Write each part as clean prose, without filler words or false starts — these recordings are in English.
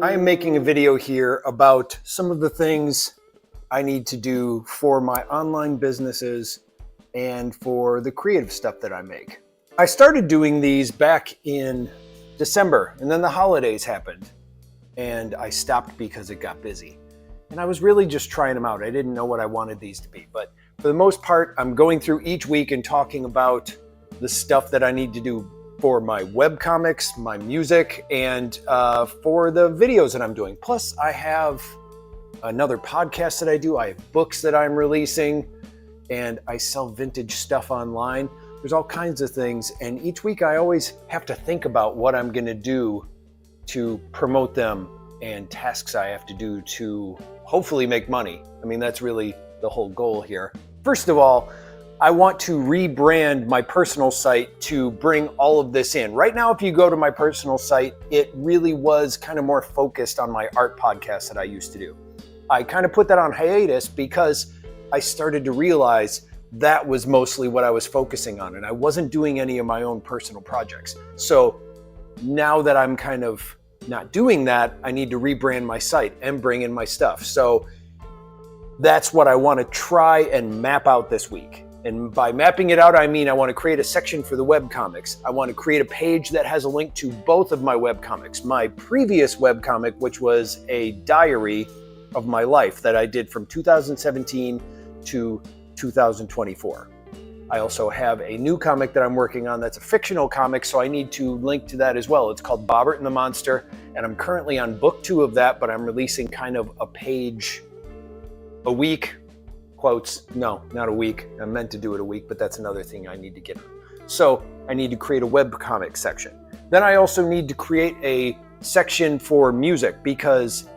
I am making a video here about some of the things I need to do for my online businesses and for the creative stuff that I make. I started doing these back in December, and then the holidays happened and I stopped because it got busy. And I was really just trying them out. I didn't know what I wanted these to be, but for the most part, I'm going through each week and talking about the stuff that I need to do for my webcomics, my music, and for the videos that I'm doing. Plus, I have another podcast that I do. I have books that I'm releasing, and I sell vintage stuff online. There's all kinds of things, and each week I always have to think about what I'm going to do to promote them and tasks I have to do to hopefully make money. I mean, that's really the whole goal here. First of all, I want to rebrand my personal site to bring all of this in. Right now, if you go to my personal site, it really was kind of more focused on my art podcast that I used to do. I kind of put that on hiatus because I started to realize that was mostly what I was focusing on, and I wasn't doing any of my own personal projects. So now that I'm kind of not doing that, I need to rebrand my site and bring in my stuff. So that's what I want to try and map out this week. And by mapping it out, I mean I want to create a section for the webcomics. I want to create a page that has a link to both of my webcomics. My previous webcomic, which was a diary of my life that I did from 2017 to 2024. I also have a new comic that I'm working on that's a fictional comic, so I need to link to that as well. It's called Bobert and the Monster, and I'm currently on book 2 of that, but I'm releasing kind of a page a week. Quotes, no, not a week. I meant to do it a week, but that's another thing I need to get on. So I need to create a webcomic section. Then I also need to create a section for music, because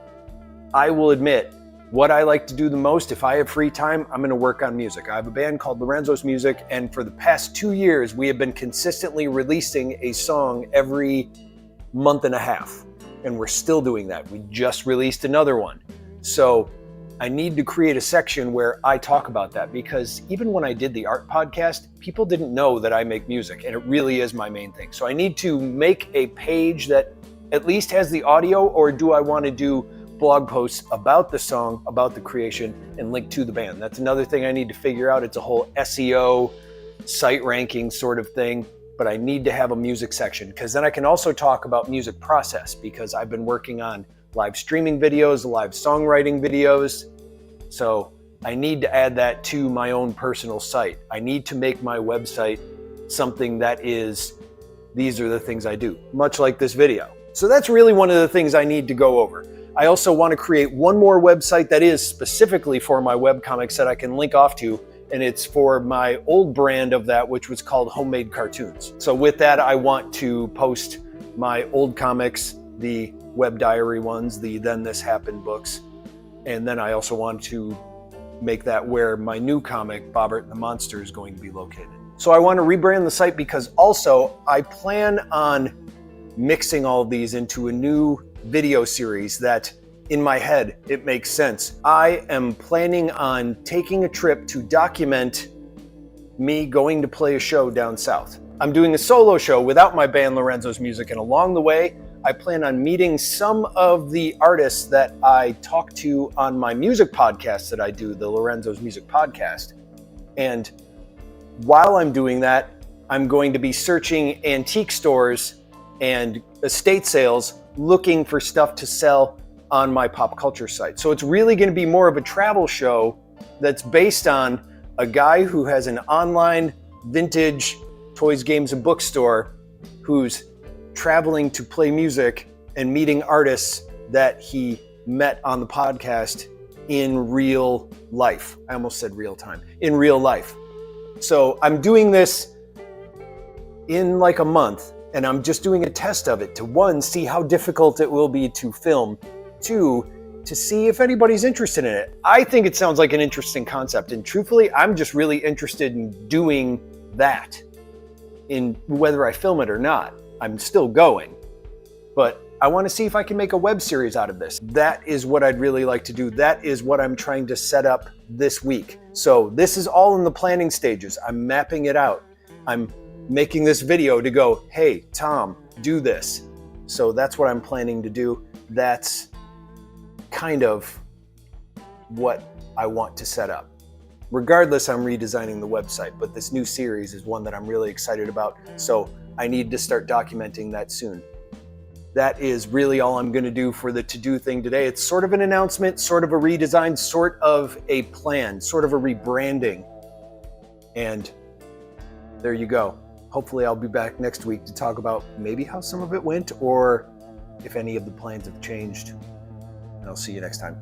I will admit, what I like to do the most, if I have free time, I'm going to work on music. I have a band called Lorenzo's Music, and for the past 2 years, we have been consistently releasing a song every month and a half, and we're still doing that. We just released another one. So I need to create a section where I talk about that, because even when I did the art podcast, people didn't know that I make music, and it really is my main thing. So I need to make a page that at least has the audio, or do I want to do blog posts about the song, about the creation, and link to the band? That's another thing I need to figure out. It's a whole SEO, site ranking sort of thing, but I need to have a music section, because then I can also talk about music process, because I've been working on live streaming videos, live songwriting videos. So I need to add that to my own personal site. I need to make my website something that is, these are the things I do, much like this video. So that's really one of the things I need to go over. I also want to create one more website that is specifically for my webcomics that I can link off to, and it's for my old brand of that, which was called Homemade Cartoons. So with that, I want to post my old comics, the web diary ones, the Then This Happened books, and then I also want to make that where my new comic, Bobert and the Monster, is going to be located. So I want to rebrand the site, because also I plan on mixing all of these into a new video series that, in my head, it makes sense. I am planning on taking a trip to document me going to play a show down south. I'm doing a solo show without my band Lorenzo's Music, and along the way, I plan on meeting some of the artists that I talk to on my music podcast that I do, the Lorenzo's Music Podcast. And while I'm doing that, I'm going to be searching antique stores and estate sales, looking for stuff to sell on my pop culture site. So it's really going to be more of a travel show that's based on a guy who has an online vintage toys, games, and bookstore who's traveling to play music and meeting artists that he met on the podcast in real life. I almost said real time. In real life. So I'm doing this in like a month, and I'm just doing a test of it to, 1, see how difficult it will be to film, 2, to see if anybody's interested in it. I think it sounds like an interesting concept, and truthfully, I'm just really interested in doing that. In whether I film it or not, I'm still going. But I want to see if I can make a web series out of this. That is what I'd really like to do. That is what I'm trying to set up this week. So this is all in the planning stages. I'm mapping it out. I'm making this video to go, hey, Tom, do this. So that's what I'm planning to do. that's kind of what I want to set up. Regardless, I'm redesigning the website, but this new series is one that I'm really excited about, so I need to start documenting that soon. That is really all I'm going to do for the to-do thing today. It's sort of an announcement, sort of a redesign, sort of a plan, sort of a rebranding. And there you go. Hopefully I'll be back next week to talk about maybe how some of it went or if any of the plans have changed. And I'll see you next time.